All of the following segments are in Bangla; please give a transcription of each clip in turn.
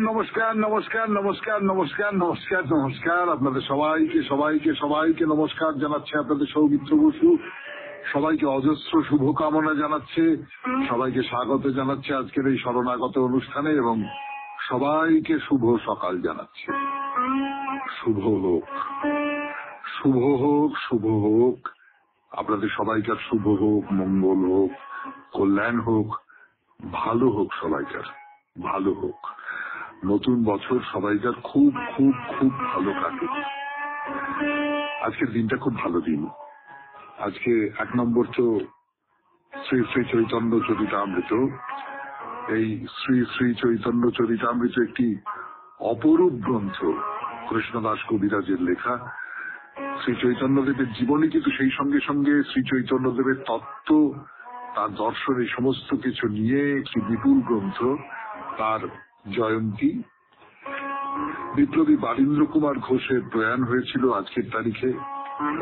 নমস্কার নমস্কার নমস্কার নমস্কার নমস্কার নমস্কার আপনাদের সবাইকে সবাইকে সবাইকে নমস্কার জানাচ্ছে আপনাদের সৌমিত্র বসু। সবাইকে অজস্র শুভকামনা জানাচ্ছে, সবাইকে স্বাগত জানাচ্ছে আজকের এই শরণাগত অনুষ্ঠানে এবং সবাইকে শুভ সকাল জানাচ্ছে। শুভ হোক, শুভ হোক, শুভ হোক আপনাদের সবাইকার, শুভ হোক, মঙ্গল হোক, কল্যাণ হোক, ভালো হোক, সবাইকার ভালো হোক। নতুন বছর সবাইকার খুব খুব খুব ভালো কাটুক। আজকের দিনটা খুব ভালো দিন। আজকে 1 নম্বর তো শ্রী শ্রী চৈতন্য চরিতামৃত। এই শ্রী শ্রী চৈতন্য চরিতামৃত একটি অপরূপ গ্রন্থ, কৃষ্ণদাস কবিরাজের লেখা। শ্রী চৈতন্যদেবের জীবনী, কিন্তু সেই সঙ্গে সঙ্গে শ্রী চৈতন্যদেবের তত্ত্ব, তার দর্শন, এই সমস্ত কিছু নিয়ে একটি বিপুল গ্রন্থ। তার জয়ন্তী। বিপ্লবী বারীন্দ্র কুমার ঘোষের প্রয়াণ হয়েছিল আজকের তারিখে,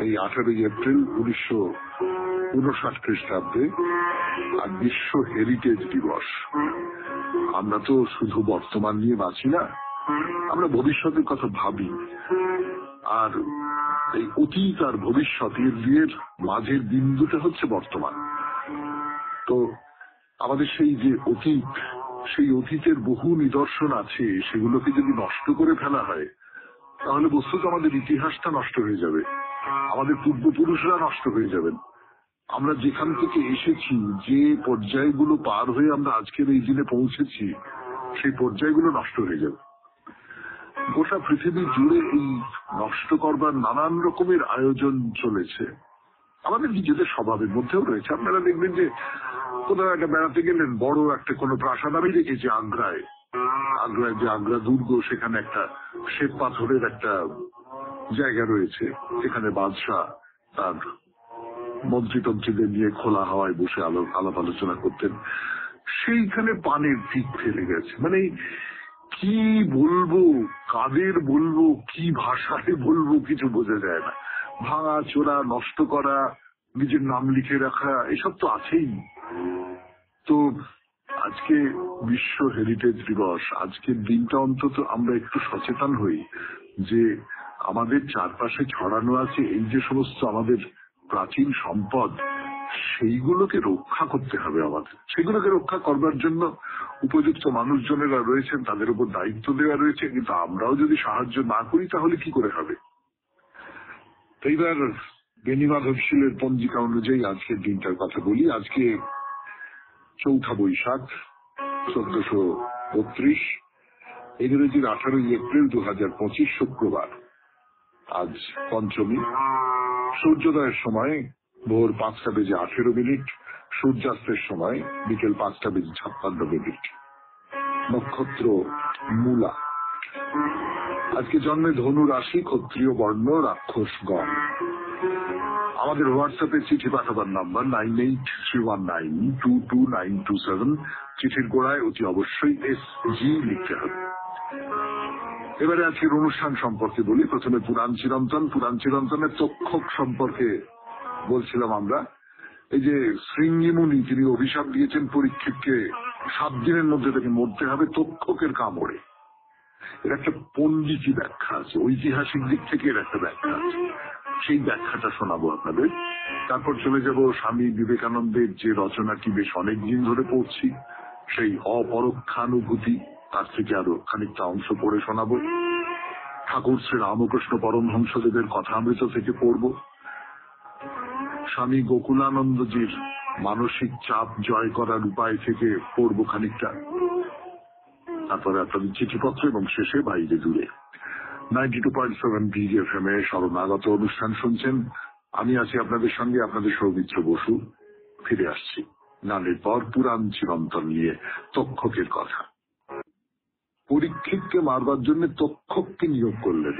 এই 18 এপ্রিল 1959 খ্রিস্টাব্দে। আর বিশ্ব হেরিটেজ দিবস। আমরা তো শুধু বর্তমান নিয়ে বাঁচি না, আমরা ভবিষ্যতের কথা ভাবি। আর এই অতীত আর ভবিষ্যতের বিয়ের মাঝের বিন্দুটা হচ্ছে বর্তমান। তো আমাদের সেই যে অতীত, সেই অতীতের বহু নিদর্শন আছে, সেগুলোকে যদি নষ্ট করে ফেলা হয় তাহলে বস্তুত আমাদের ইতিহাসটা নষ্ট হয়ে যাবে, আমাদের পূর্বপুরুষরা নষ্ট হয়ে যাবেন। আমরা যেখান থেকে এসেছি, যে পর্যায়গুলো পার হয়ে আমরা আজকের এই দিনে পৌঁছেছি, সেই পর্যায়গুলো নষ্ট হয়ে যাবে। গোটা পৃথিবী জুড়ে এই নষ্ট করবার নানান রকমের আয়োজন চলেছে, আমাদের নিজেদের স্বভাবের মধ্যেও রয়েছে। আপনারা দেখবেন যে কোথাও একটা বেড়াতে গেলেন, বড় একটা কোনো প্রাসাদ আমি দেখেছি আগ্রায়, যে আগ্রা দুর্গ, সেখানে একটা শ্বেত পাথরের একটা জায়গা রয়েছে, যেখানে বাদশাহ তার মন্ত্রীতন্ত্রীদের নিয়ে খোলা হাওয়ায় বসে আলাপ আলোচনা করতেন। সেইখানে পানের পিক ফেলে গেছে। মানে কি বলবো, কাদের বলবো, কি ভাষায় বলবো, কিছু বোঝা যায় না। ভাঙা চোরা, নষ্ট করা, নিজের নাম লিখে রাখা, এসব তো আছেই। তো আজকে বিশ্ব হেরিটেজ দিবস। আজকের দিনটা অন্তত আমরা একটু সচেতন হই যে আমাদের চারপাশে ছড়ানো আছে এই যে সমস্ত আমাদের প্রাচীন সম্পদ, সেইগুলোকে রক্ষা করতে হবে আমাদের। সেগুলোকে রক্ষা করবার জন্য উপযুক্ত মানুষজনেরা রয়েছেন, তাদের উপর দায়িত্ব দেওয়া রয়েছে। কিন্তু আমরাও যদি সাহায্য না করি তাহলে কি করে হবে? এইবার বেণীমাধবশীলের পঞ্জিকা অনুযায়ী আজকের দিনটার কথা বলি। আজকে 4 বৈশাখ 1432, ইংরেজির 18 এপ্রিল 2025, শুক্রবার। আজ পঞ্চমী। সূর্যোদয়ের সময় ভোর 5:18, সূর্যাস্তের সময় বিকেল 5:56। নক্ষত্র মূলা। আজকে জন্মে ধনু রাশি, ক্ষত্রিয় বর্ণ, রাক্ষসগণ। আমাদের হোয়াটসঅ্যাপে চিঠি পাঠাবার নাম্বার 9831922927। চিঠির গোড়ায় অতি অবশ্যই SG লিখতে হবে। এবারে আজকের অনুষ্ঠান সম্পর্কে বলি। প্রথমে পুরাণ চিরন্তন। পুরাণ চিরন্তনের তক্ষক সম্পর্কে বলছিলাম আমরা। এই যে শৃঙ্গী মুনি, তিনি অভিশাপ দিয়েছেন পরীক্ষিতকে 7 দিনের মধ্যে তাকে মরতে হবে তক্ষকের কামড়ে। এর একটা পণ্ডিতি ব্যাখ্যা আছে, ঐতিহাসিক দিক থেকে এর একটা ব্যাখ্যা আছে, সেই ব্যাখ্যাটা শোনাবো আপনাদের। তারপর চলে যাব স্বামী বিবেকানন্দের যে রচনাটি বেশ অনেকদিন ধরে পড়ছি, সেই অপরোক্ষানুভূতি, তার থেকে আরো খানিকটা অংশ পড়ে শোনাবো। ঠাকুর শ্রী রামকৃষ্ণ পরমহংসদেবের কথামৃত থেকে পড়ব। স্বামী গোকুলানন্দজির মানসিক চাপ জয় করার উপায় থেকে পড়ব খানিকটা। তারপরে আপনাদের চিঠিপত্র এবং শেষে বাইরে দূরে। 92.7 BGFM এ শরণাগত অনুষ্ঠান শুনছেন। আমি আছি আপনাদের সঙ্গে, আপনাদের সৌমিত্র বসু। ফিরে আসছি গানের পর পুরাণ চিরন্তন নিয়ে তক্ষকের কথা। পরীক্ষিতকে মারবার জন্য তক্ষককে নিয়োগ করলেন।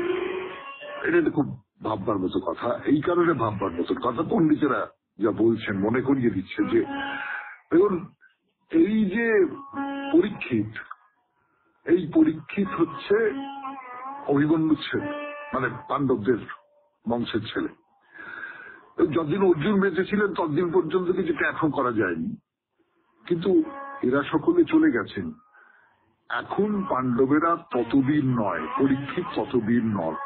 এটা খুব ভাববার মতো কথা। এই কারণে ভাববার মতো কথা, পণ্ডিতেরা যা বলছেন মনে করিয়ে দিচ্ছে যে দেখুন, এই যে পরীক্ষিত, এই পরীক্ষিত হচ্ছে অভিমন্যুর ছেলে, মানে পাণ্ডবদের বংশের ছেলে। যতদিন অর্জুন বেঁচে ছিলেন ততদিন পর্যন্ত কিছু এখন করা যায়নি, কিন্তু এরা সকলে চলে গেছেন। এখন পাণ্ডবেরা ততবীর নয়, পরীক্ষিত ততবীর নয়।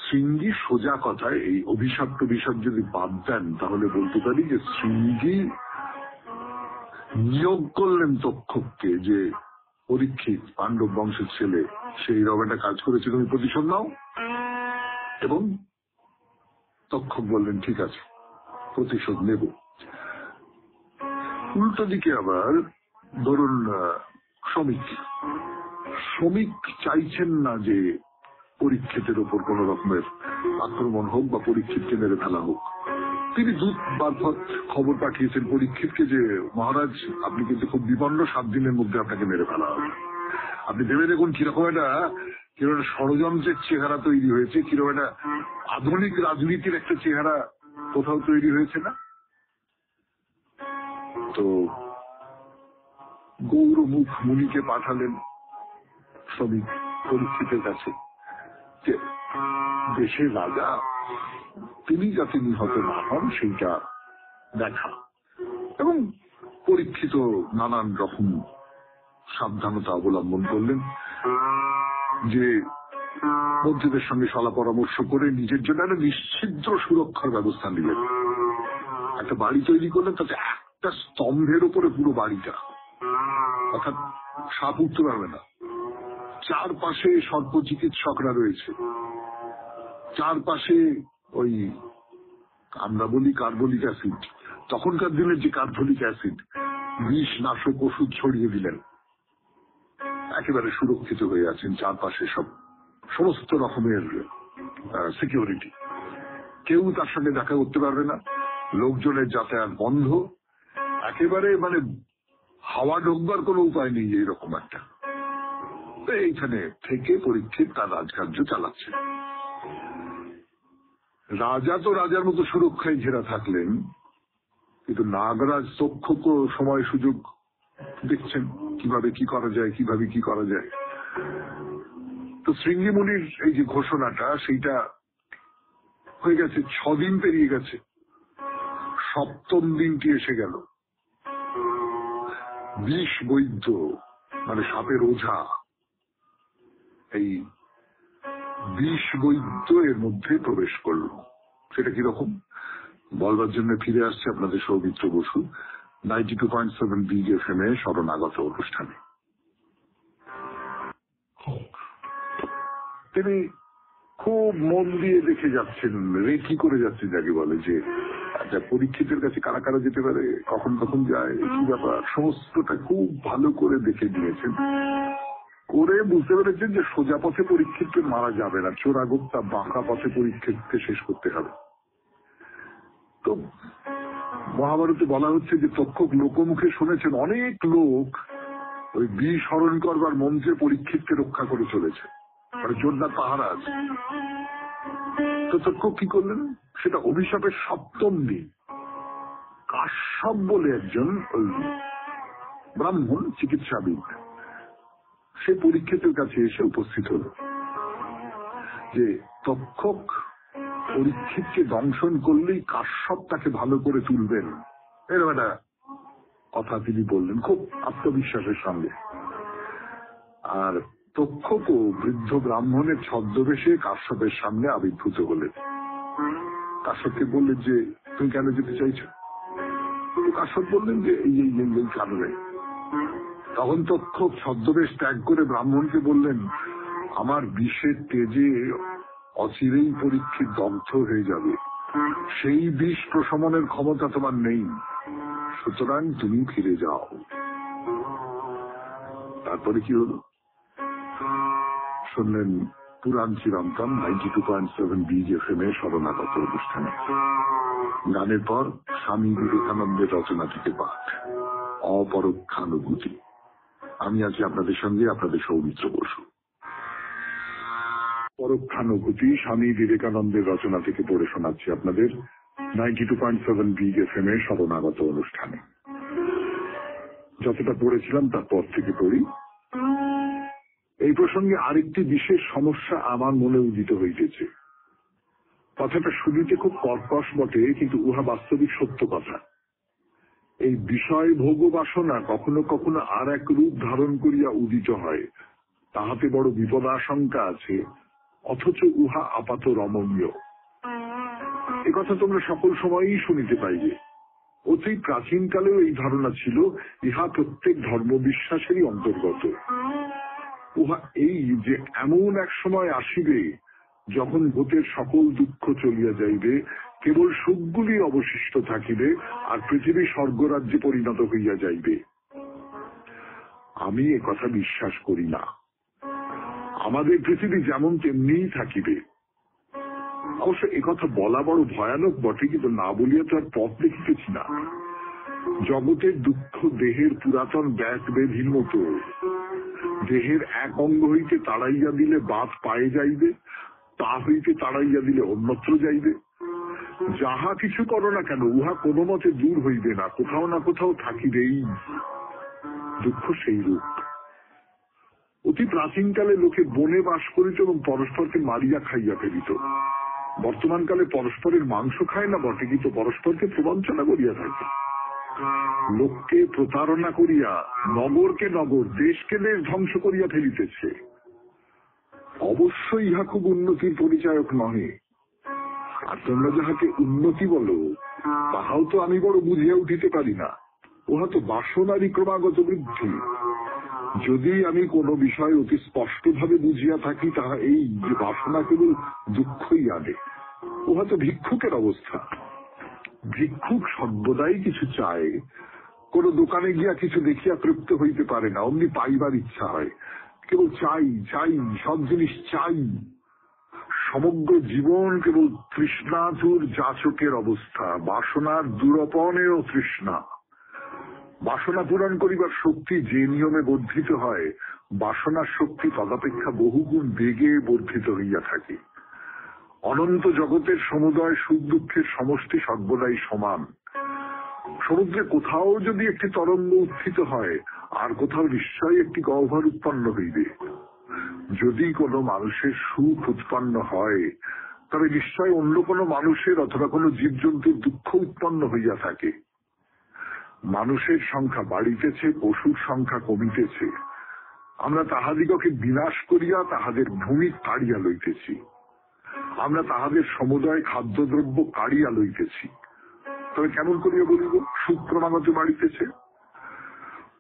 শৃঙ্গি সোজা কথায় এই অভিশাপ টভিশাপ যদি বাদ দেন তাহলে বলতে পারি যে শৃঙ্গি নিয়োগ করলেন তক্ষককে যে পরীক্ষিত পাণ্ডব বংশের ছেলে, সেই রকম একটা কাজ করেছে, তুমি প্রতিশোধ নাও। এবং তক্ষক বললেন ঠিক আছে, প্রতিশোধ নেব। উল্টো দিকে আবার ধরুন শ্রমিক চাইছেন না যে পরীক্ষিতের ওপর কোন রকমের আক্রমণ হোক বা পরীক্ষিতকে মেরে ফেলা হোক। তিনি দূত মারফত খবর পাঠিয়েছেন পরীক্ষিতকে যে মহারাজ আপনি কিন্তু খুব বিপন্ন, 7 দিনের মধ্যে আপনাকে মেরে ফেলা হবে। আপনি ভেবে দেখুন কিরকম একটা ষড়যন্ত্রের চেহারা তৈরি হয়েছে, কিরকম একটা আধুনিক রাজনীতির একটা চেহারা কোথাও তৈরি হয়েছে না? তো গৌরমুখ মুনিকে পাঠালেন শ্রমিক পরীক্ষিতের কাছে যে দেশের রাজা তিনি যাতে নিহত না হন সেইটা দেখা। এবং পরীক্ষিত নানান রকম সাবধানতা অবলম্বন করলেন, যে মন্ত্রীদের সঙ্গে সলা পরামর্শ করে নিজের জন্য একটা নিশ্ছিদ্র সুরক্ষার ব্যবস্থা নিলেন। একটা বাড়ি তৈরি করলেন, তাতে একটা স্তম্ভের উপরে পুরো বাড়িটা, অর্থাৎ সাপ উঠতে পারবে না। চারপাশে সর্প চিকিৎসকরা রয়েছে, চারপাশে ওই আমরা বলি কার্বলিক অ্যাসিড, তখনকার দিনের যে কার্বলিক অ্যাসিড, বিষ নাশক ওষুধ ছড়িয়ে দিলেন। একেবারে সুরক্ষিত হয়ে আছেন, চারপাশে সমস্ত রকমের সিকিউরিটি, কেউ তার সঙ্গে দেখা করতে পারবে না, লোকজনের যাতায়াত বন্ধ, একেবারে হাওয়া ঢোকবার কোনো উপায় নেই এইরকম একটা। এইখানে থেকে পরীক্ষিত তার রাজকার্য চালাচ্ছে। রাজা তো রাজার মতো সুরক্ষায় ঘেরা থাকলেন, কিন্তু নাগরাজ তক্ষক সময় সুযোগ দেখছেন কিভাবে কি করা যায়, কিভাবে কি করা যায়। তো শৃঙ্গি মুনির এই যে ঘোষণাটা, সেইটা হয়ে গেছে, 6 দিন পেরিয়ে গেছে, 7ম দিনটি এসে গেল। বিষ বৈদ্য সাপের ওঝা, এই বিষ বৈদ্য এর মধ্যে প্রবেশ করল। সেটা কিরকম বলবার জন্য ফিরে আসছে আপনাদের সৌমিত্র বসু 92.7 বিগ FM এ শরণাগত অনুষ্ঠানে। তিনি খুব মন দিয়ে দেখে যাচ্ছেন, রেকি করে যাচ্ছেন, যাকে বলে যে পরীক্ষিতের কাছে কারা কারা যেতে পারে, কখন কখন যায়, কি ব্যাপার, সমস্তটা খুব ভালো করে দেখে নিয়েছেন। করে বুঝতে পেরেছেন যে সোজা পথে পরীক্ষিতকে মারা যাবে না, চোরাগোপ্তা বাঁকা পথে পরীক্ষিতকে শেষ করতে হবে। তো মহাভারতে বলা হচ্ছে যে তক্ষক লোকমুখে শুনেছেন অনেক লোক ওই বিষ হরণ করবার মন্ত্রে পরীক্ষিতকে রক্ষা করে চলেছে, জোরদার পাহারা আছে। তো তক্ষক কি করলেন, সেটা অভিশাপের 7ম দিন কাশ্যপ বলে একজন ব্রাহ্মণ চিকিৎসাবিদ, সে পরীক্ষিতের কাছে এসে উপস্থিত হল যে তক্ষক পরীক্ষিতকে দংশন করলেই কাশ্যপ তাকে ভালো করে তুলবেন, এরকম একটা কথা তিনি বললেন খুব আত্মবিশ্বাসের সঙ্গে। আর তক্ষকও বৃদ্ধ ব্রাহ্মণের ছদ্মবেশে কাশ্যপের সামনে আবির্ভূত হলেন। কাশ্যপকে বললেন যে তুমি কেন যেতে চাইছ? কাশ্যপ বললেন যে এই কারণে। তখন তক্ষক ছদ্মবেশ ত্যাগ করে ব্রাহ্মণকে বললেন, আমার বিষের তেজে অচিরেই পরীক্ষিত দগ্ধ হয়ে যাবে, সেই বিষ প্রশমনের ক্ষমতা তোমার নেই, সুতরাং তুমি ফিরে যাও। তারপরে কি হলো শুনলেন পুরাণ চিরন্তন 92.7 বিগ FM এ শরণাগত অনুষ্ঠানে। গানের পর স্বামী বিবেকানন্দের রচনা থেকে পাঠ, অপরোক্ষানুভূতি। আমি আছি আপনাদের সঙ্গে, আপনাদের সৌমিত্র বসু। পরোক্ষানুভূতি স্বামী বিবেকানন্দের রচনা থেকে পড়ে শোনাচ্ছি আপনাদের 92.7 বিগ FM এ শরণাগত অনুষ্ঠানে। যতটা পড়েছিলাম তারপর থেকে পড়ি। এই প্রসঙ্গে আরেকটি বিশেষ সমস্যা আমার মনে উদিত হইতেছে। কথাটা শুনিতে খুব কর্কশ বটে, কিন্তু উহা বাস্তবিক সত্য কথা। এই বিষয় ভোগ বাসনা কখনো কখনো আর এক রূপ ধারণ করিয়া উদিত হয়, তাহাতে বড় বিপদাশঙ্কা আছে, অথচ উহা আপাত রমণীয়। একথা তোমরা সকল সময়ই শুনিতে পাইবে। অতি প্রাচীনকালেও এই ধারণা ছিল, ইহা প্রত্যেক ধর্ম বিশ্বাসেরই অন্তর্গত। উহা এই যে এমন এক সময় আসিবে যখন ভূতের সকল দুঃখ চলিয়া যাইবে, কেবল সুখগুলি অবশিষ্ট থাকিবে, আর পৃথিবী স্বর্গরাজ্যে পরিণত হইয়া যাইবে। আমি একথা বিশ্বাস করি না। আমাদের পৃথিবী যেমন তেমনিই থাকিবে। অবশ্য একথা বলা বড় ভয়ানক বটে, কিন্তু না বলিয়া তো আর পথ দেখিতেছি না। জগতের দুঃখ দেহের পুরাতন ব্যাগ বেধির মতো। দেহের এক অঙ্গ হইতে তাড়াইয়া দিলে বাত পায়ে যাইবে, তা হইতে তাড়াইয়া দিলে অন্যত্র যাইবে। যাহা কিছু করো না কেন, উহা কোনো মতে দূর হইবে না, কোথাও না কোথাও থাকিবেই। দুঃখ সেই রূপ। অতি প্রাচীনকালে লোকে বনে বাস করিত এবং পরস্পরকে মারিয়া খাইয়া ফেলিত। বর্তমানকালে পরস্পরের মাংস খায় না বটে, কিন্তু পরস্পরকে প্রবঞ্চনা করিয়া থাকে। লোককে প্রতারণা করিয়া নগরকে নগর, দেশকে দেশ ধ্বংস করিয়া ফেলিতেছে। অবশ্যই ইহা খুব উন্নতির পরিচায়ক নহে। আর তোমরা যাহাকে উন্নতি বলো, তাহাও তো আমি বড় বুঝিয়া উঠিতে পারি না। উহা তো বাসনারই ক্রমাগত বৃদ্ধি। যদি আমি কোনো বিষয় অতি স্পষ্টভাবে বুঝিয়া থাকি, তাহা এই যে বাসনা কেবল দুঃখই আনে। উহা তো ভিক্ষুকের অবস্থা। ভিক্ষুক সর্বদাই কিছু চায়। কোন দোকানে গিয়া কিছু দেখিয়া তৃপ্ত হইতে পারে না, অমনি পাইবার ইচ্ছা হয়। কেবল চাই চাই, সব জিনিস চাই। সমগ্র জীবন কেবল তৃষ্ণাতুর যাচকের অবস্থা। বাসনার দুরপনেও তৃষ্ণা। বাসনা পূরণ করিবার শক্তি যে নিয়মে বর্ধিত হয়, বাসনার শক্তি তদপেক্ষা বহুগুণ বেগে বর্ধিত হইয়া থাকে। অনন্ত জগতের সমুদয় সুখ দুঃখের সমষ্টি সর্বদাই সমান। সমুদ্রে কোথাও যদি একটি তরঙ্গ উত্থিত হয়, আর কোথাও নিশ্চয়ই একটি গহ্বর উৎপন্ন হইবে। যদি কোনো মানুষের সুখ উৎপন্ন হয়, তবে নিশ্চয় অন্য কোনো মানুষের অথবা কোনো জীবজন্তুর দুঃখ উৎপন্ন হইয়া থাকে। মানুষের সংখ্যা বাড়িতেছে, পশুর সংখ্যা কমিতেছে। আমরা তাহাদিগকে বিনাশ করিয়া তাহাদের ভূমি কাড়িয়া লইতেছি। আমরা তাহাদের সমুদয় খাদ্যদ্রব্য কাড়িয়া লইতেছি। তবে কেমন করিয়া বলিব সুখ ক্রমাগত বাড়িতেছে?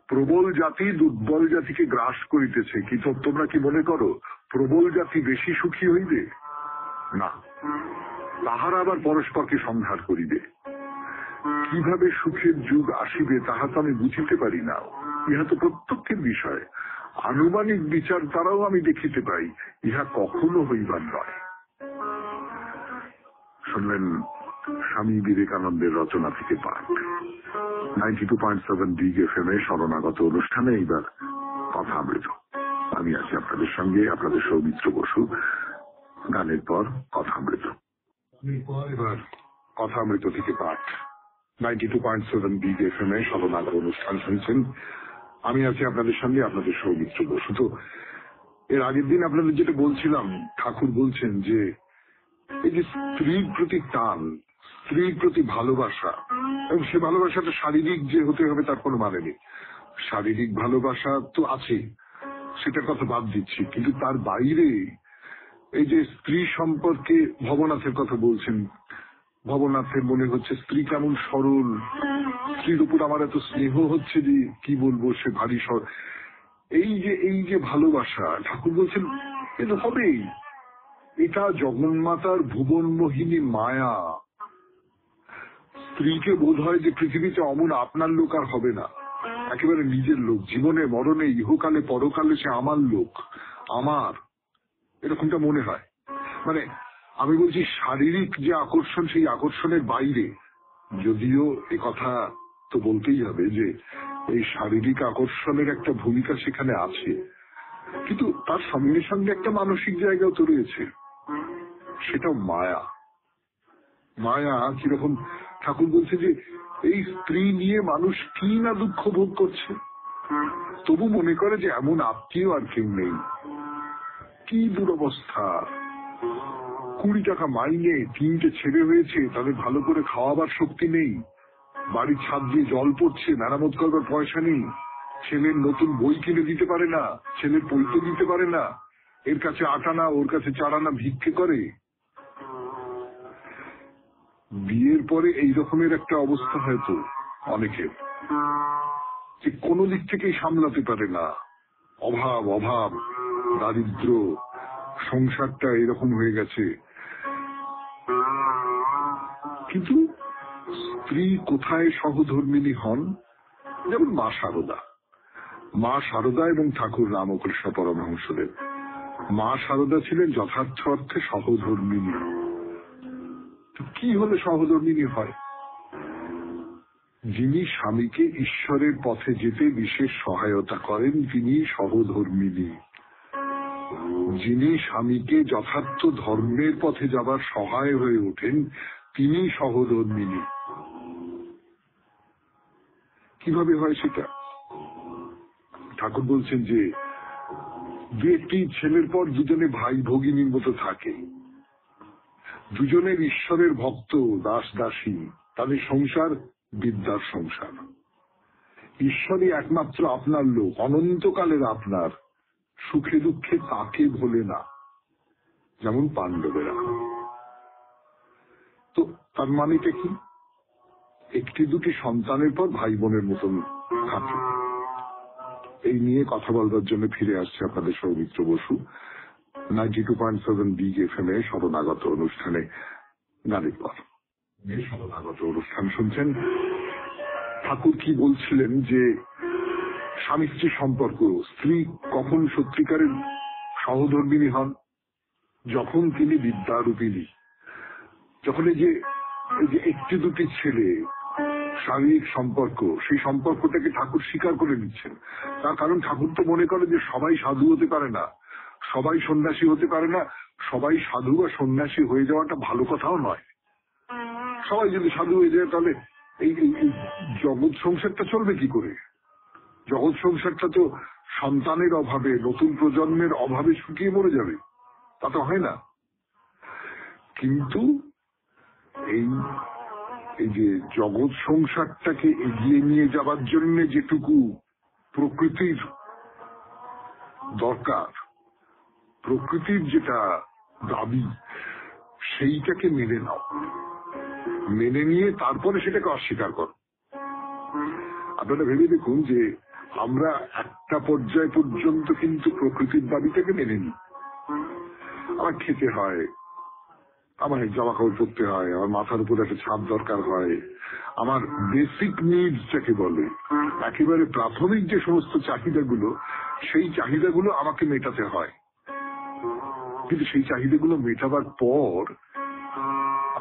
প্রবল জাতি দুর্বল জাতিকে গ্রাস করিতেছে। কিন্তু তোমরা কি মনে করো প্রবল জাতি বেশি সুখী হইবে? না, তাহারা আবার পরস্পরকে সংহার করিবে। কিভাবে সুখের যুগ আসিবে তাহা তো আমি বুঝিতে পারি না। ইহা তো প্রত্যক্ষের বিষয়। আনুমানিক বিচার দ্বারাও আমি দেখিতে পাই, ইহা কখনো হইবার নয়। শুনলেন স্বামী বিবেকানন্দের রচনা থেকে পাঠ। 92.7 বিগ এফএম এ শরণাগত অনুষ্ঠানে এইবার কথা অমৃত। আমি আছি আপনাদের সঙ্গে, আপনাদের সৌমিত্র বসু। গানের পর কথা অমৃত। এবার কথা অমৃত থেকে পাঠ। 92.7 বিগ এফএম এ শরণাগত অনুষ্ঠান শুনছেন। আমি আছি আপনাদের সঙ্গে, আপনাদের সৌমিত্র বসু। তো এর আগের দিন আপনাদের যেটা বলছিলাম, ঠাকুর বলছেন যে এই যে স্ত্রীর প্রতি টান, স্ত্রীর প্রতি ভালোবাসা, এবং সে ভালোবাসাটা শারীরিক যে হতে হবে তার কোনো মানে নেই। শারীরিক ভালোবাসা তো আছে, সেটার কথা বাদ দিচ্ছি, কিন্তু তার বাইরে এই যে স্ত্রী সম্পর্কে ভবনাথের কথা বলছেন। ভবনাথের মনে হচ্ছে স্ত্রী কেমন সরল, স্ত্রীর উপর আমার এত স্নেহ হচ্ছে যে কি বলবো, সে ভারী সরল। এই যে ভালোবাসা, ঠাকুর বলছেন এটা হবেই। এটা জগন্মাতার ভুবন মোহিনী মায়া। স্ত্রীকে বোধ হয় যে পৃথিবীতে অমন আপনার লোক আর হবে না, একেবারে নিজের লোক। জীবনে মরণে ইহকালে পরকালে সে আমার লোক, আমার, এরকমটা মনে হয়। মানে আমি বলছি শারীরিক যে আকর্ষণ, সেই আকর্ষণের বাইরে, যদিও এ কথা তো বলতেই হবে যে এই শারীরিক আকর্ষণের একটা ভূমিকা সেখানে আছে, কিন্তু তার সঙ্গে সঙ্গে একটা মানসিক জায়গাও তো রয়েছে, সেটাও মায়া। মায়া কিরকম, ঠাকুর বলছে যে এই স্ত্রী নিয়ে মানুষ কি না দুঃখ ভোগ করছে, তবু মনে করে যে এমন আত্মীয় আর কেউ নেই। কি দুরবস্থা! 20 টাকা মাইনে, 3টে ছেলে হয়েছে, তাদের ভালো করে খাওয়াবার শক্তি নেই। বাড়ির ছাদ দিয়ে জল পড়ছে, মেরামত করবার পয়সা নেই, ছেলের নতুন বই কিনে দিতে পারে না, ছেলের পৈতে দিতে পারে না, এর কাছে 8 আনা ওর কাছে 4 আনা ভিক্ষে করে। বিয়ের পরে এই রকমের একটা অবস্থা হয়তো অনেকের, যে কোনো দিক থেকেই সামলাতে পারে না, অভাব অভাব দারিদ্র, সংসারটা এরকম হয়ে গেছে। কিন্তু স্ত্রী কোথায় সহধর্মিণী হন? যেমন মা শারদা এবং ঠাকুর রামকৃষ্ণ পরমহংসদেব। মা শারদা ছিলেন যথার্থ অর্থে সহধর্মিণী। তো কি হলে সহধর্মিণী হয়? যিনি স্বামীকে ঈশ্বরের পথে যেতে বিশেষ সহায়তা করেন তিনি সহধর্মিণী। যিনি স্বামীকে যথার্থ ধর্মের পথে যাবার সহায় হয়ে ওঠেন তিনি সহধর্মিণী। কিভাবে হয় সেটা? ঠাকুর বলছেন যে দু একটি ছেলের পর দুজনে ভাই ভগিনীর মতো থাকে, দুজনের ঈশ্বরের ভক্ত, দাস দাসী, তাদের সংসার বিদ্যার সংসার। ঈশ্বরই একমাত্র আপনার লোক, অনন্তকালের আপনার, সুখে দুঃখে তাকে ভোলে না, যেমন পাণ্ডবেরা। তো তার মানেটা কি? একটি দুটি সন্তানের পর ভাই বোনের মতন থাকে। এই নিয়ে কথা বলবার জন্য ফিরে আসছে আপনাদের সৌমিত্র বসু 92.7 বিগ FM এ শরণাগত অনুষ্ঠানে। গানের পর শরণাগত অনুষ্ঠান শুনছেন। ঠাকুর কি বলছিলেন যে স্বামী স্ত্রী সম্পর্ক, স্ত্রী কখন সত্যিকারের সহধর্মিণী হন? যখন তিনি বিদ্যারূপিণী, যখন এই যে একটি দুটি ছেলে শারীরিক সম্পর্ক, সেই সম্পর্কটাকে ঠাকুর স্বীকার করে নিচ্ছেন। তার কারণ ঠাকুর তো মনে করে যে সবাই সাধু হতে পারে না, সবাই সন্ন্যাসী হতে পারে না, সবাই সাধু বা সন্ন্যাসী হয়ে যাওয়াটা ভালো কথাও নয়। সবাই যদি সাধু হয়ে যায় তাহলে এই জগৎ সংসারটা চলবে কি করে? জগৎ সংসারটা তো সন্তানের অভাবে, নতুন প্রজন্মের অভাবে শুকিয়ে মরে যাবে, তা তো হয় না। কিন্তু এই যে জগৎ সংসারটাকে এগিয়ে নিয়ে যাবার জন্য যেটুকু প্রকৃতির দরকার, প্রকৃতির যেটা দাবি, সেইটাকে মেনে নাও, মেনে নিয়ে তারপরে সেটাকে অস্বীকার করো। আপনারা ভেবে দেখুন যে আমরা একটা পর্যায় পর্যন্ত কিন্তু প্রকৃতির দাবিটাকে মেনে নিই। আমার খেতে হয়, আমার জামা কাপড় পরতে হয়, আমার মাথার উপর একটা ছাদ দরকার হয়, আমার বেসিক নিডস যাকে বলে, একেবারে প্রাথমিক যে সমস্ত চাহিদাগুলো, সেই চাহিদাগুলো আমাকে মেটাতে হয়। কিন্তু সেই চাহিদাগুলো মেটাবার পর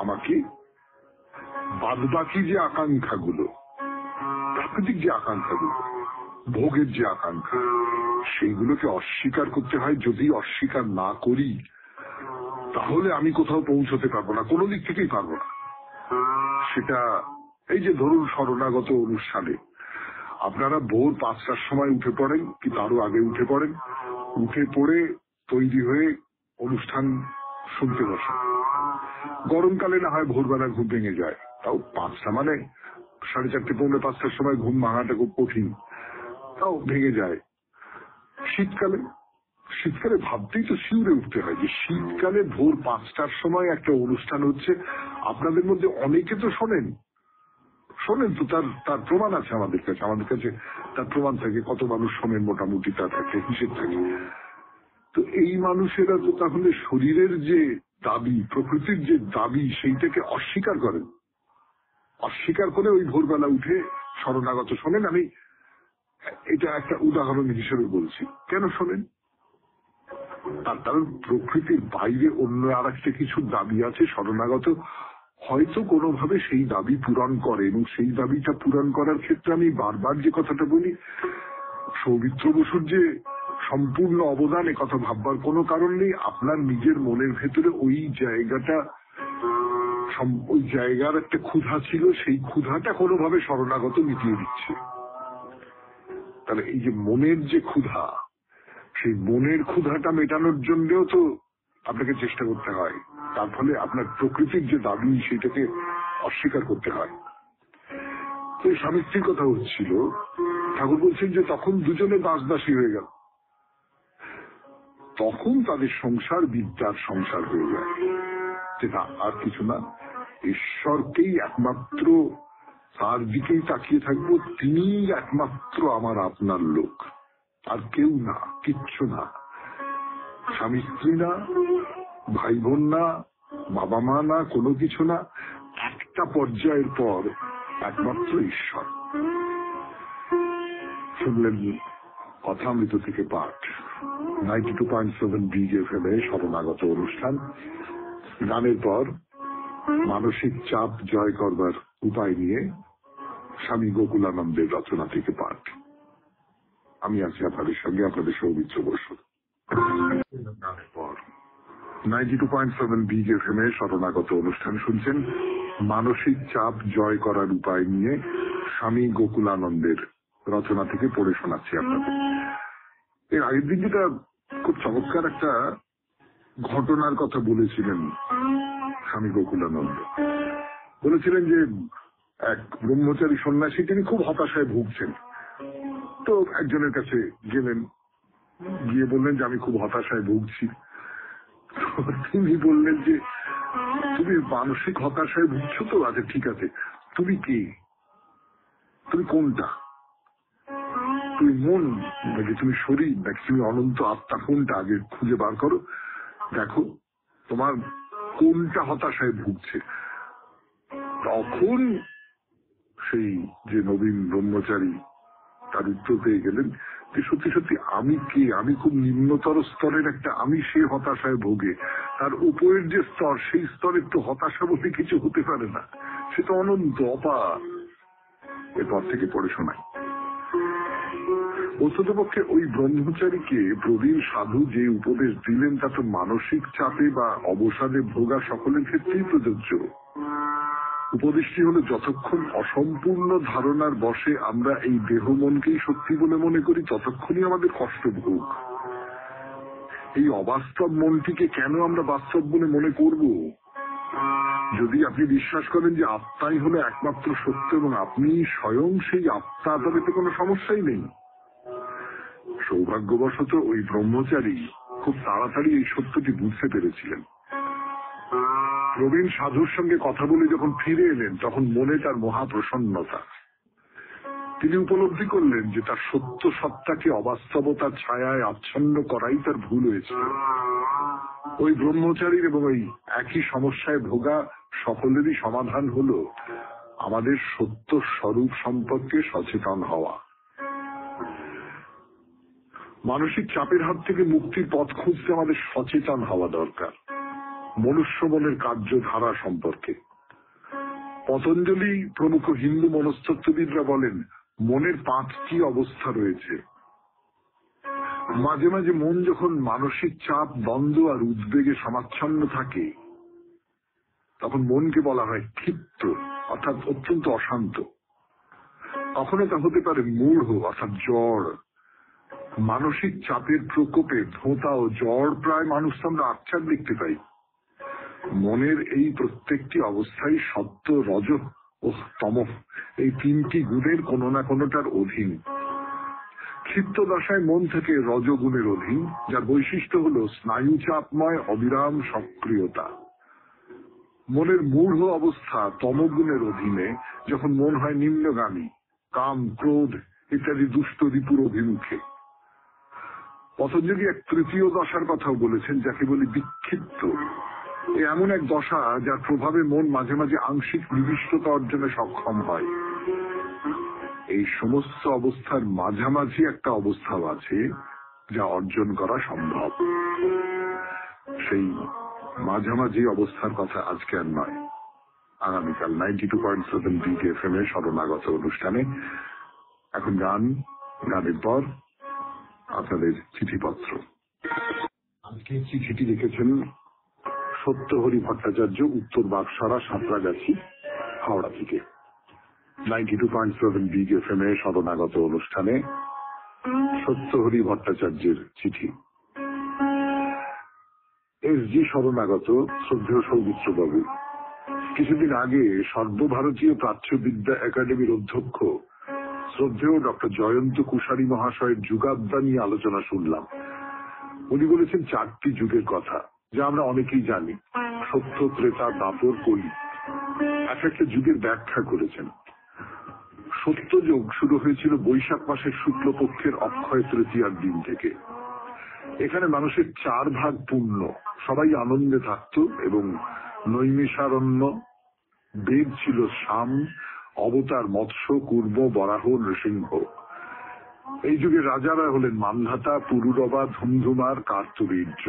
আমাকে বাদবাকি যে আকাঙ্ক্ষাগুলো, প্রাকৃতিক যে আকাঙ্ক্ষাগুলো, ভোগের যে আকাঙ্ক্ষা, সেইগুলোকে অস্বীকার করতে হয়। যদি অস্বীকার না করি তাহলে আমি কোথাও পৌঁছতে পারবো না, কোনো দিক থেকেই পারবো না। সেটা এই যে ধরুন শরণাগত অনুষ্ঠানে আপনারা ভোর 5টার সময় উঠে পড়েন, কি তারও আগে উঠে পড়েন, উঠে পড়ে তৈরি হয়ে অনুষ্ঠান শুনতে বসেন। গরমকালে না হয় ভোরবেলা ঘুম ভেঙে যায়, তাও 5টা মানে 4:30 পৌনে 5টার সময় ঘুম ভাঙাটা খুব কঠিন, তাও ভেঙে যায়। শীতকালে ভাবতেই তো শিউরে উঠতে হয় যে শীতকালে ভোর 5টার সময় একটা অনুষ্ঠান হচ্ছে। আপনাদের মধ্যে অনেকে তো শোনেন তো, তার প্রমাণ আছে আমাদের কাছে তার প্রমাণ থাকে, কত মানুষ শোনেন মোটামুটি তার একটা হিসেব থাকে। তো এই মানুষেরা তো তাহলে শরীরের যে দাবি, প্রকৃতির যে দাবি, সেইটাকে অস্বীকার করেন, অস্বীকার করে ওই ভোরবেলা উঠে শরণাগত শোনেন। আমি এটা একটা উদাহরণ হিসেবে বলছি। কেন শোনেন? তার কারণ প্রকৃতির বাইরে অন্য আর একটা কিছু দাবি আছে, শরণাগত হয়তো কোনোভাবে সেই দাবি পূরণ করে, এবং সেই দাবিটা পূরণ করার ক্ষেত্রে আমি বারবার যে কথাটা বলি, সৌমিত্র বসুর যে সম্পূর্ণ অবদান, এ কথা ভাববার কোনো কারণ নেই। আপনার নিজের মনের ভেতরে ওই জায়গার একটা ক্ষুধা ছিল, সেই ক্ষুধাটা কোনোভাবে শরণাগত মিটিয়ে দিচ্ছে। তাহলে এই যে মনের যে ক্ষুধা, সেই মনের ক্ষুধাটা মেটানোর জন্যও তো আপনাকে চেষ্টা করতে হয়। তার ফলে আপনার প্রকৃতির যে দাবি, সেটাকে অস্বীকার করতে হয়। ওই স্বামী স্ত্রীর কথা হচ্ছিল, ঠাকুর বলছেন যে তখন দুজনে দাসদাসী হয়ে গেল, তখন তাদের সংসার বিদ্যার সংসার হয়ে যায়। যেটা আর কিছু না, ঈশ্বরকেই একমাত্র তার দিকেই তাকিয়ে থাকবো, তিনিই একমাত্র আমার আপনার লোক, আর কেউ না, কিচ্ছু না, স্বামী স্ত্রী না, ভাই বোন না, বাবা মা না, কোনো কিছু না, একটা পর্যায়ের পর একমাত্র ঈশ্বর। শুনলেন কথামৃত থেকে পাঠ, 92.7 বিগ এফএম-এ শরণাগত অনুষ্ঠান। গানের পর মানসিক চাপ জয় করবার উপায় নিয়ে স্বামী গোকুলানন্দের রচনা থেকে পাঠ। আমি আছি আপনাদের সঙ্গে, আপনাদের সৌমিত্র বসু। গানের পর 92.7 বিগ এফএম-এ শরণাগত অনুষ্ঠান শুনছেন। মানসিক চাপ জয় করার উপায় নিয়ে স্বামী গোকুলানন্দের রচনা থেকে পড়ে শোনাচ্ছি আপনাদের। এর আগের দিন যেটা খুব চমৎকার একটা ঘটনার কথা বলেছিলেন স্বামী গোকুলানন্দ, বলেছিলেন যে এক ব্রহ্মচারী সন্ন্যাসী, তিনি খুব হতাশায় ভুগছেন। তো একজনের কাছে গেলেন, গিয়ে বললেন যে আমি খুব হতাশায় ভুগছি। তিনি বললেন যে তুমি মানসিক হতাশায় ভুগছো তো, আচ্ছা ঠিক আছে, তুমি কি, তুমি কোনটা, তুমি মন নাকি তুমি শরীর নাকি তুমি অনন্ত আত্মা, কোনটা আগে খুঁজে বার করো, দেখো তোমার কোনটা হতাশায় ভুগছে। তখন সেই যে নবীন ব্রহ্মচারী তার উত্তর পেয়ে গেলেন যে সত্যি সত্যি আমি কে, আমি খুব নিম্নতর স্তরের একটা আমি, সে হতাশায় ভোগে। তার উপরের যে স্তর, সেই স্তরের তো হতাশা বলতে কিছু হতে পারে না, সে তো অনন্ত অপার। এরপর থেকে পড়ে শোনাই। বস্তুতপক্ষে ওই ব্রহ্মচারীকে প্রবীণ সাধু যে উপদেশ দিলেন তা তো মানসিক চাপে বা অবসাদে ভোগা সকলের ক্ষেত্রেই প্রযোজ্য। উপদেশটি হলো, যতক্ষণ অসম্পূর্ণ ধারণার বশে আমরা এই দেহ মনকেই সত্যি বলে মনে করি, ততক্ষণই আমাদের কষ্ট ভোগ। এই অবাস্তব মনটিকে কেন আমরা বাস্তব বলে মনে করব? যদি আপনি বিশ্বাস করেন যে আত্মাই হলো একমাত্র সত্য এবং আপনি স্বয়ং সেই আত্মা, তবে তো কোনো সমস্যাই নেই। সৌভাগ্যবশত ওই ব্রহ্মচারী খুব তাড়াতাড়ি এই সত্যটি বুঝতে পেরেছিলেন। প্রবীণ সাধুর সঙ্গে কথা বলে যখন ফিরে এলেন, তখন মনে তার মহাপ্রসন্নতা। তিনি উপলব্ধি করলেন যে তার সত্য সত্তাকে অবাস্তবতার ছায়ায় আচ্ছন্ন করাই তার ভুল হয়েছিল। ওই ব্রহ্মচারীর এবং ওই একই সমস্যায় ভোগা সকলেরই সমাধান হলো আমাদের সত্য স্বরূপ সম্পর্কে সচেতন হওয়া। মানসিক চাপের হাত থেকে মুক্তির পথ খুঁজতে আমাদের সচেতন হওয়া দরকার মনুষ্য মনের কার্যধারা সম্পর্কে। পতঞ্জলি প্রমুখ হিন্দু মনস্তত্ত্ববিদরা বলেন, মনের 5টি অবস্থা রয়েছে। মাঝে মাঝে মন যখন মানসিক চাপ, দ্বন্দ্ব আর উদ্বেগে সমাচ্ছন্ন থাকে, তখন মনকে বলা হয় ক্ষিপ্ত, অর্থাৎ অত্যন্ত অশান্ত। কখনো তা হতে পারে মূঢ়, অর্থাৎ জড়। মানসিক চাপের প্রকোপে ধোঁতা ও জ্বর প্রায় মানুষ আমরা আচ্ছাদ দেখতে পাই। মনের এই প্রত্যেকটি অবস্থায় সত্য, রজ ও তম, এই 3টি গুণের কোনো না কোনোটার অধীন। ক্ষিপ্ত দশায় মন থেকে রজগুণের অধীন, যার বৈশিষ্ট্য হল স্নায়ু চাপময় অবিরাম সক্রিয়তা। মনের মূঢ় অবস্থা তমগুণের অধীনে, যখন মন হয় নিম্নগামী, কাম, ক্রোধ ইত্যাদি দুষ্ট রিপুর অভিমুখে। পতঞ্জলি এক 3য় দশার কথাও বলেছেন, যাকে বলি বিক্ষিপ্ত। এমন এক দশা যার প্রভাবে মন মাঝে মাঝে আংশিক নিবিষ্টতা অর্জনে সক্ষম হয়। এই সমস্ত অবস্থার মাঝামাঝি একটা অবস্থাও আছে যা অর্জন করা সম্ভব। সেই মাঝামাঝি অবস্থার কথা আজকে আর নয়, আগামীকাল 92.7 বিগ এফএম-এ শরণাগত অনুষ্ঠানে। এখন গান, গানের পর আপনাদের চিঠিপত্র। আজকে চিঠিটি লিখেছেন সত্যহরি ভট্টাচার্য, উত্তর বাগসারা, সাঁতরাগাছি, হাওড়া থেকে। 92.7 বিগ এফএম-এ শরণাগত অনুষ্ঠানে সত্যহরি ভট্টাচার্যের চিঠি। SG শরণাগত শ্রদ্ধেয় সৌমিত্র বাবু, কিছুদিন আগে সর্বভারতীয় প্রাচ্যবিদ্যা একাডেমির অধ্যক্ষ শ্রদ্ধেয় ডক্টর জয়ন্ত কুশারী মহাশয়ের যুগাব্দা নিয়ে আলোচনা শুনলাম। উনি বলেছেন 4টি যুগের কথা, যা আমরা অনেকেই জানি: সত্য, ত্রেতা, দ্বাপর, কলি। এক একটা যুগের ব্যাখ্যা করেছেন। সত্য যুগ শুরু হয়েছিল বৈশাখ মাসের শুক্লপক্ষের অক্ষয় তৃতীয়ার দিন থেকে। এখানে মানুষের 4 ভাগ পুণ্য, সবাই আনন্দে থাকত এবং নৈমিষারণ্য। বেদ ছিল শাম, অবতার মৎস্য, কুর্ম, বরাহ, নৃসিংহ। এই যুগে রাজারা হলেন মান্ধাতা, পুরুরবা, ধুমধুমার, কার্তবীর্য।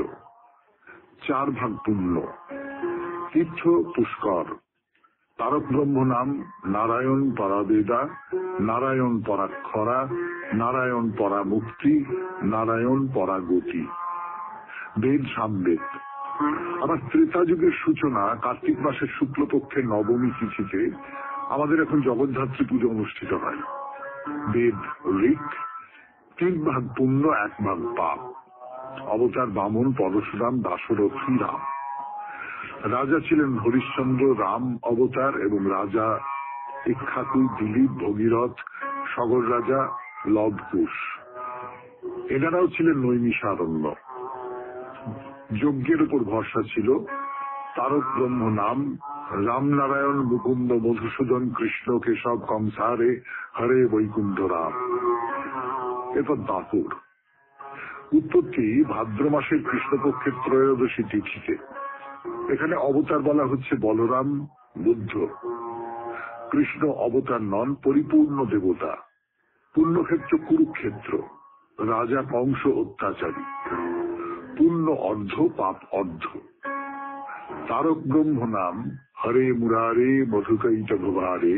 4 ভাগ পুণ্য। তীর্থ পুষ্কর। তারক ব্রহ্ম নাম নারায়ণ পরাবেদা, নারায়ণ পরাক্ষরা, নারায়ণ পরা মুক্তি, নারায়ণ পরাগতি। বেদ সামবেদ। আবার ত্রেতা যুগের সূচনা কার্তিক মাসের শুক্লপক্ষের নবমী তিথিতে আমাদের এখন জগদ্ধাত্রী পুজো অনুষ্ঠিত হয়। বেদ ঋক। 3 ভাগ পুণ্য, 1 ভাগ পাপ। অবতার বামন, পরশুরাম, দাশরথী, রাম। রাজা ছিলেন হরিশ্চন্দ্র, রাম অবতার, এবং রাজা ইক্ষ্বাকু, দিলীপ, ভগীরথ, সগর রাজা, লবকুশ। এনারাও ছিলেন নৈমিষারণ্য। যজ্ঞের উপর ভরসা ছিল। তারক ব্রহ্ম নাম রামনারায়ণ, মুকুন্দ, মধুসূদন, কৃষ্ণ, কেশব, কংসারে, হরে বৈকুণ্ঠ রাম। এরপর দাপর। উৎপত্তি ভাদ্র মাসের কৃষ্ণপক্ষের ত্রয়োদশী তিথিতে। এখানে অবতার বলা হচ্ছে বলরাম, বুদ্ধ। কৃষ্ণ অবতার নন, পরিপূর্ণ দেবতা। পুণ্যক্ষেত্র কুরুক্ষেত্র। রাজা কংস অত্যাচারী। পুণ্য অর্ধ, পাপ অর্ধ। তারক ব্রহ্ম নাম হরে মুরারে, মধুকৈট ভুভারে,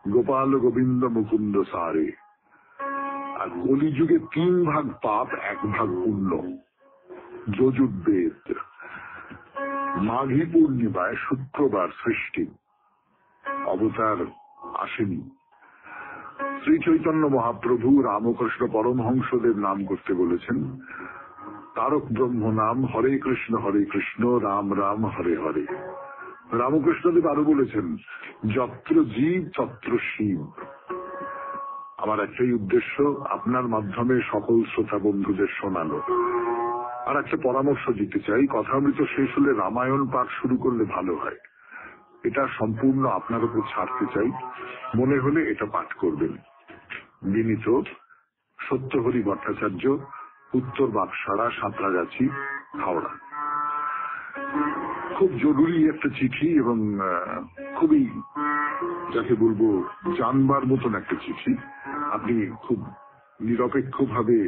গোপাল গোবিন্দ মুকুন্দ সারে। আর কলিযুগে 3 ভাগ পাপ, 1 ভাগ পুণ্য। যজুর্বেদ। মাঘী পূর্ণিমায় শুক্রবার সৃষ্টি। অবতার আসেনি। শ্রী চৈতন্য মহাপ্রভু রামকৃষ্ণ পরমহংসদেব নাম করতে বলেছেন। তারক ব্রহ্ম নাম হরে কৃষ্ণ রাম রাম হরে হরে। রামকৃষ্ণদেব আরো বলেছেন, যত্র জীব তত্র শিব। আমার একটাই উদ্দেশ্য, আপনার মাধ্যমে সকল শ্রোতা বন্ধুদের শোনানো। আর একটা পরামর্শ দিতে চাই, কথামৃত শেষ হলে রামায়ণ পাঠ শুরু করলে ভালো হয়। এটা সম্পূর্ণ আপনার উপর ছাড়তে চাই। মনে হলে এটা পাঠ করবেন। বিনীত, সত্যহরি ভট্টাচার্য, উত্তর বাগসাড়া, সাঁতরাগাছি, হাওড়া। খুব জরুরি একটা চিঠি এবং খুবই, যাকে বলবো, জানবার মতন একটা চিঠি। আপনি খুব নিরপেক্ষভাবে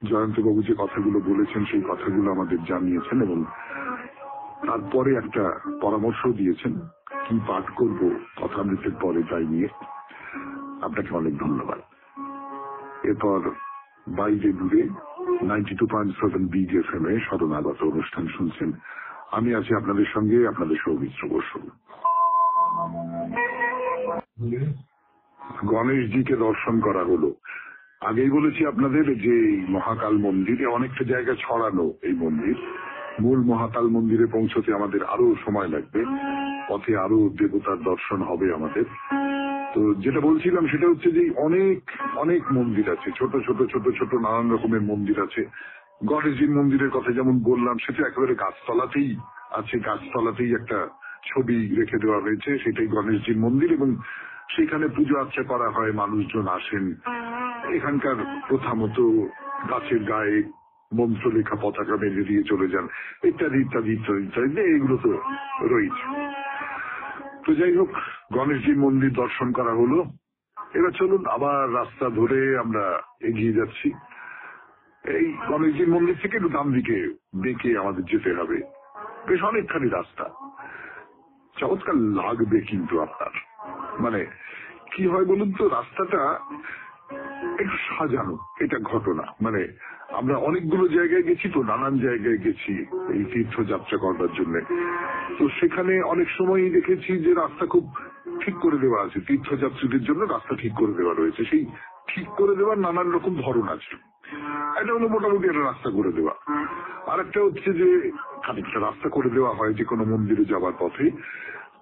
জয়ন্তবাবু যে কথাগুলো বলেছেন সেই কথাগুলো আমাদের জানিয়েছেন এবং তারপরে একটা পরামর্শ দিয়েছেন কি পাঠ করব কথামৃতের পরে, তাই নিয়ে আপনাকে অনেক ধন্যবাদ। এরপর বাইরে দূরে 92.7 বিগ FM এ শরণাগত অনুষ্ঠান শুনছেন। আমি আছি আপনাদের সঙ্গে, আপনাদের সৌমিত্র বসু। গণেশজিকে দর্শন করা হলো। আগেই বলেছি আপনাদের যে মহাকাল মন্দিরে অনেকটা জায়গা ছড়ানো এই মন্দির। মূল মহাকাল মন্দিরে পৌঁছতে আমাদের আরো সময় লাগবে। পথে আরো দেবতার দর্শন হবে আমাদের। তো যেটা বলছিলাম সেটা হচ্ছে যে অনেক অনেক মন্দির আছে, ছোট ছোট ছোট ছোট নানান রকমের মন্দির আছে। গণেশজির মন্দিরের কথা যেমন বললাম, সেটা একেবারে গাছতলাতেই আছে। গাছতলাতেই একটা ছবি রেখে দেওয়া হয়েছে, সেটাই গণেশজির মন্দির এবং সেখানে পুজো আর্চা করা হয়, মানুষজন আসেন। এখানকার প্রথা মতো গাছের গায়ে মন্ত্র লেখা পতাকা বেঁধে দিয়ে চলে যান, ইত্যাদি ইত্যাদি ইত্যাদি ইত্যাদি, এগুলো তো রয়েছে। তো যাই হোক, গণেশজির মন্দির দর্শন করা হলো। এবার চলুন আবার রাস্তা ধরে আমরা এগিয়ে যাচ্ছি। এই গণেশজির মন্দির থেকে একটু ডান দিকে বেঁকে আমাদের যেতে হবে। বেশ অনেকখানি রাস্তা। চমৎকার লাগবে কিন্তু আপনার, মানে কি হয় বলুন তো, রাস্তাটা একটু সাজানো, এটা ঘটনা। মানে আমরা অনেকগুলো জায়গায় গেছি, তো নানান জায়গায় গেছি এই তীর্থযাত্রা করবার জন্য। তো সেখানে অনেক সময়ই দেখেছি যে রাস্তা খুব ঠিক করে দেওয়া আছে, তীর্থযাত্রীদের জন্য রাস্তা ঠিক করে দেওয়া রয়েছে। সেই ঠিক করে দেওয়ার নানান রকম ধরন আছে। এটা হলো মোটামুটি একটা রাস্তা করে দেওয়া। আর একটা হচ্ছে যে খানিকটা রাস্তা করে দেওয়া হয় যে কোনো মন্দিরে যাবার পথে,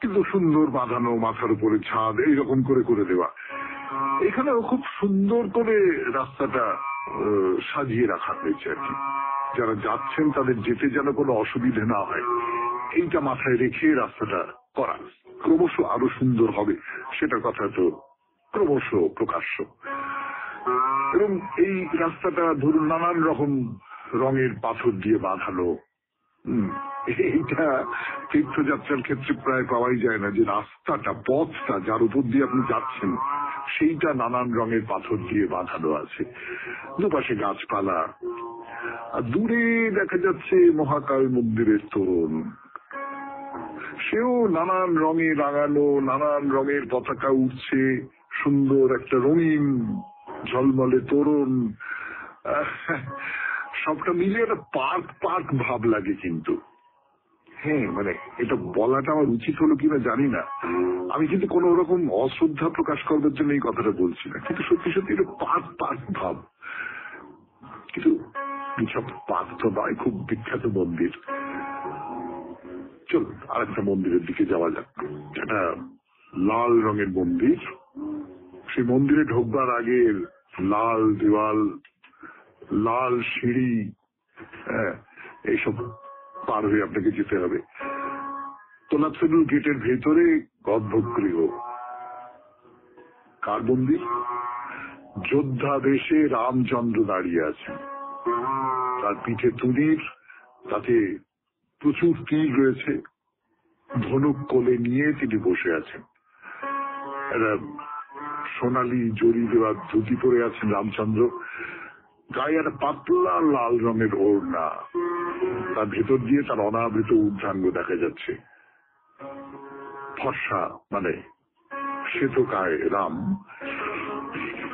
কিন্তু সুন্দর বাঁধানো, মাথার উপরে ছাদ, এইরকম করে করে দেওয়া। এখানেও খুব সুন্দর করে রাস্তাটা সাজিয়ে রাখা হয়েছে আর কি, যারা যাচ্ছেন তাদের যেতে যেন কোনো অসুবিধে না হয় এইটা মাথায় রেখে রাস্তাটা করা। ক্রমশ আরো সুন্দর হবে সেটার কথা তো ক্রমশ প্রকাশ্য। এবং এই রাস্তাটা ধরুন নানান রকম রঙের পাথর দিয়ে বাঁধানো। এইটা তীর্থযাত্রার ক্ষেত্রে প্রায় পাওয়াই যায় না, যে রাস্তাটা, পথটা যার উপর দিয়ে আপনি যাচ্ছেন সেইটা নানান রঙের পাথর দিয়ে বাঁধানো আছে, দুপাশে গাছপালা, আর দূরে দেখা যাচ্ছে মহাকাল মন্দিরের তোরণ, সেও নানান রঙে রাঙানো, নানান রঙের পতাকা উঠছে, সুন্দর একটা রঙিন ঝলমলে তোরণ। সবটা মিলে একটা পার্ক পার্ক ভাব লাগে। কিন্তু হ্যাঁ, মানে এটা বলাটা আমার উচিত হলো কিনা জানি না, আমি কিন্তু কোন রকম অশ্রদ্ধা প্রকাশ করবার জন্য এই কথাটা বলছি না, কিন্তু সত্যি সত্যি এটা পার্ক পার্ক ভাব। কিন্তু সব পার্ক তো নয়, খুব বিখ্যাত মন্দির। চলুন আরেকটা মন্দিরের দিকে যাওয়া যাক। একটা লাল রঙের মন্দির, সেই মন্দিরে ঢোকবার আগে লাল দেওয়াল, লাল সিঁড়ি, এইসব পার হয়ে আপনাকে যেতে হবে। তোলাফেলুর গেটের ভেতরে গর্ভগৃহ। কার মন্দির? যোদ্ধা বেশে রামচন্দ্র দাঁড়িয়ে আছেন, তার পিঠে তুলির, তাতে প্রচুর তীর রয়েছে, ধনুক কোলে নিয়ে তিনি বসে আছেন। একটা সোনালী জড়ি দেওয়া ধুতি পরে আছেন রামচন্দ্র, গায়ে একটা পাতলা লাল রঙের ওড়না, তার ভেতর দিয়ে তার অনাবৃত ঊর্ধ্বাঙ্গ দেখা যাচ্ছে। ফর্সা, মানে শ্বেতকায় রাম।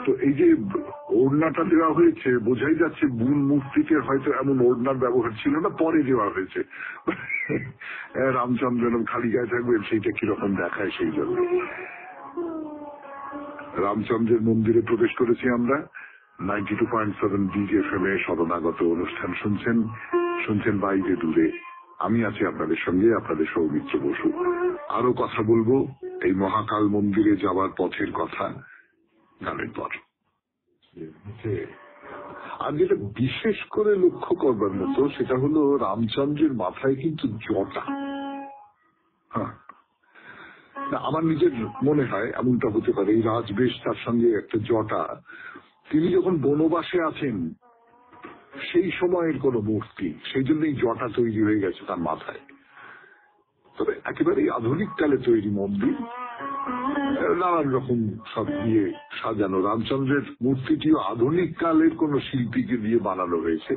তো এই যে ওড়নাটা দেওয়া হয়েছে, বোঝাই যাচ্ছে মূল মূর্তিতে হয়তো এমন ওড়নার ব্যবহার ছিল না, পরে দেওয়া হয়েছে। রামচন্দ্র খালি গায়ে থাকবেন, সেইটা কিরকম দেখায় সেই জন্য। রামচন্দ্রের মন্দিরে প্রবেশ করেছি আমরা। 92.7 বিগ FM এ শরণাগত অনুষ্ঠান শুনছেন বাইরে দূরে। আমি আছি আপনাদের সঙ্গে, আপনাদের সৌমিত্র বসু। আরো কথা বলবো এই মহাকাল মন্দিরে যাওয়ার পথের কথা গানের পর। আর যেটা বিশেষ করে লক্ষ্য করবার মতো সেটা হলো রামচন্দ্রের মাথায় কিন্তু জটা। হ্যাঁ, আমার নিজের মনে হয় এমনটা হতে পারে, এই রাজবেশ তার সঙ্গে একটা জটা। তিনি যখন বনবাসে আছেন সেই সময়ের কোন মূর্তি, সেই জন্য এই জটা তৈরি হয়ে গেছে তার মাথায়। তবে একেবারেই আধুনিক কালে তৈরি মন্দির, নানান রকম সব দিয়ে সাজানো। রামচন্দ্রের মূর্তিটিও আধুনিক কালের কোন শিল্পীকে দিয়ে বানানো হয়েছে।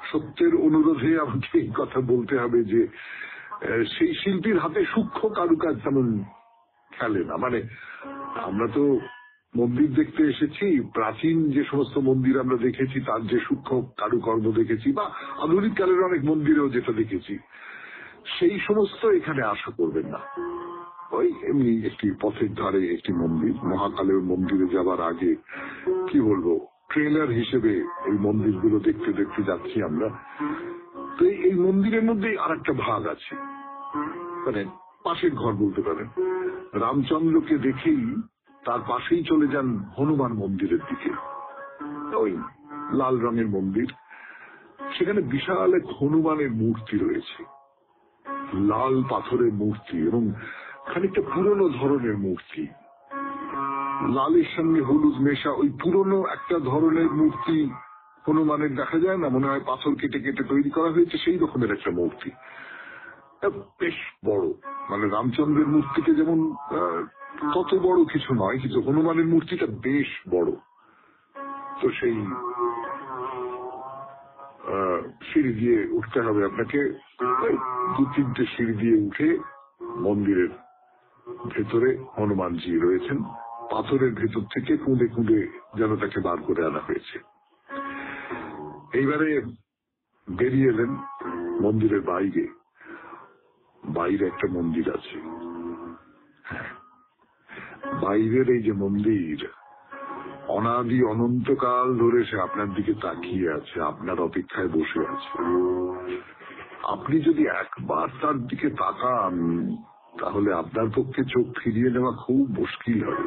সত্যের অনুরোধে আমাকে এই কথা বলতে হবে যে সেই শিল্পীর হাতে সূক্ষ্ম কারুকাজ তেমন খেলে না। মানে আমরা তো মন্দির দেখতে এসেছি, প্রাচীন যে সমস্ত মন্দির আমরা দেখেছি তার যে সূক্ষ্ম কারুকর্ম দেখেছি, বা আধুনিক কালের অনেক মন্দিরেও যেটা দেখেছি, সেই সমস্ত এখানে আশা করবেন না। ওই এমনি একটি পথের ধারে একটি মন্দির। মহাকালের মন্দিরে যাবার আগে কি বলবো, ট্রেলার হিসেবে এই মন্দিরগুলো দেখতে দেখতে যাচ্ছি আমরা। তো এই মন্দিরের মধ্যে আর একটা ভাগ আছে, মানে পাশের ঘর বলতে পারেন। রামচন্দ্রকে দেখেই তার পাশেই চলে যান হনুমান মন্দিরের দিকে, ওই লাল রঙের মন্দির। সেখানে বিশাল এক হনুমানের মূর্তি রয়েছে, লাল পাথরের মূর্তি, এবং খানিকটা পুরনো ধরনের মূর্তি। লালের সঙ্গে হলুদ মেশা ওই পুরনো একটা ধরনের মূর্তি হনুমানের দেখা যায় না, মনে হয় পাথর কেটে কেটে তৈরি করা হয়েছে, সেই রকমের একটা মূর্তি। বেশ বড়, মানে রামচন্দ্রের মূর্তিটা যেমন তত বড় কিছু নয়, কিন্তু হনুমানের মূর্তিটা বেশ বড়। তো সেই সিঁড়ি দিয়ে উঠতে হবে আপনাকে, 2-3টে সিঁড়ি দিয়ে উঠে মন্দিরের ভেতরে হনুমানজি রয়েছেন। পাথরের ভেতর থেকে কুঁদে কুঁদে যেন তাকে বার করে আনা হয়েছে। এইবারে বেরিয়ে এলেন মন্দিরের বাইরে। বাইরে একটা মন্দির আছে। বাইরের এই যে মন্দির, অনাদি অনন্তকাল ধরে সে আপনার দিকে তাকিয়ে আছে, আপনার অপেক্ষায় বসে আছে। আপনি যদি একবার তার দিকে তাকান তাহলে আপনার পক্ষে চোখ ফিরিয়ে নেওয়া খুব মুশকিল হবে।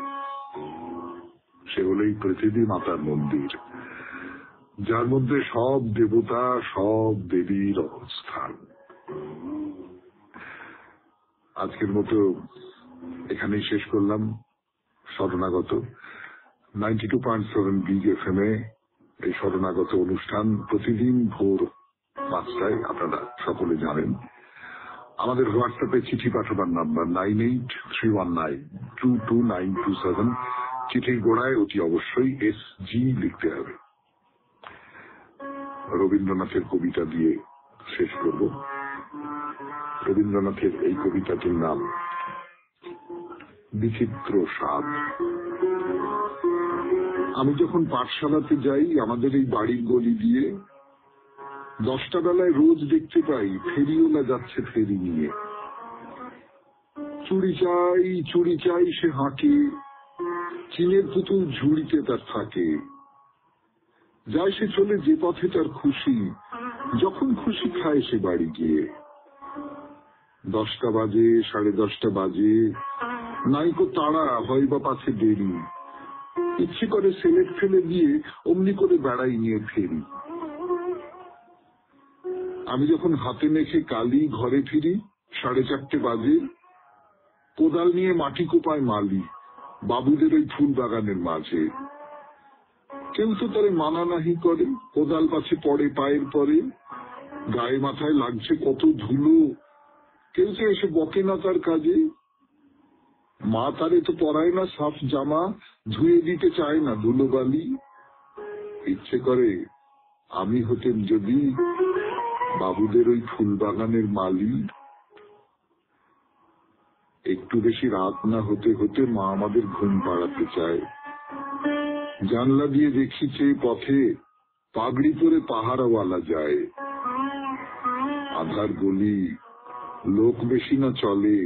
সে হলো এই পৃথিবী মাতার মন্দির, যার মধ্যে সব দেবতা, সব দেবীর অবস্থান। আজকের মতো এখানেই শেষ করলাম। শরণাগত 92.7 বিগ FM এ এই শরণাগত অনুষ্ঠান প্রতিদিন ভোর 5টায়, আপনারা সকলে জানেন। আমাদের হোয়াটসঅ্যাপে চিঠি পাঠাবার নাম্বার 9831922927। চিঠির গোড়ায় অতি অবশ্যই SG লিখতে হবে। রবীন্দ্রনাথের কবিতা দিয়ে শেষ করব। রবীন্দ্রনাথের এই কবিতাটির নাম বিচিত্র স্বাদ। আমি যখন পাঠশালাতে যাই, আমাদের এই বাড়ির গলি দিয়ে 10টা বেলায় রোজ দেখতে পাই ফেরিওয়ালা যাচ্ছে ফেরি নিয়ে। চুড়ি চাই সে হাঁকে, চিনের পুতুল ঝুড়িতে তার থাকে। যায় সে চলে যে পথে তার খুশি, যখন খুশি খায় সে বাড়ি গিয়ে। 10টা বাজে, 10:30 বাজে, নাইকো তাড়া, হয় বা পাছে দেরি। ইচ্ছে করে সেলেট ফেলে দিয়ে অমনি করে বেড়াই নিয়ে ফেরি। আমি যখন হাতে মেখে কালি ঘরে ফিরি 4:30 বাজে। কোদাল নিয়ে মাটি কোপায় মালি বাবুদের ওই ফুল বাগানের মাঝে। কেউ তো তারে মানা নাহি করে, কোদাল পাছে পড়ে পায়ের পরে। গায়ে মাথায় লাগছে কত ধুলো, কেউ তো এসে বকে না তার কাজে। মা তারে তো পরায় না সাফ জামা, ধুয়ে দিতে চায় না ধুলোবালি। ইচ্ছে করে আমি হতেন যদি বাবুদের ওই ফুল বাগানের মালি। একটু বেশি রাত না হতে হতে মা আমাদের ঘুম পাড়াতে চায়। জানলা দিয়ে দেখিছে পথে পাগড়ি পরে পাহারাওয়ালা যায়। আধার গলি, লোক বেশি না চলে,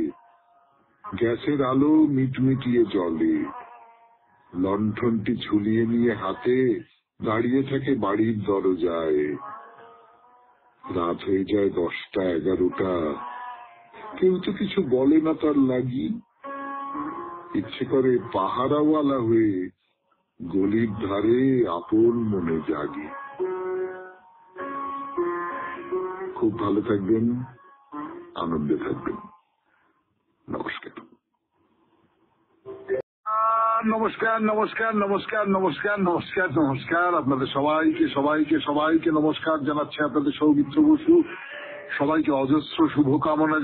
গ্যাসের আলো মিটমিটিয়ে জ্বলে। লণ্ঠনটি ঝুলিয়ে নিয়ে হাতে দাঁড়িয়ে থাকে বাড়ির দরজায়। রাত হয়ে যায় 10টা 11টা, কেউ তো কিছু বলে না তার লাগি। ইচ্ছে করে পাহারাওয়ালা হয়ে গলির ধারে আপন মনে জাগি। খুব ভালো থাকবেন, আনন্দে থাকবেন। নমস্কার। নমস্কার নমস্কার নমস্কার নমস্কার নমস্কার নমস্কার আপনাদের সবাইকে সবাইকে সবাইকে নমস্কার জানাচ্ছে আপনাদের সৌমিত্র বসু। সবাইকে অজস্র শুভকামনা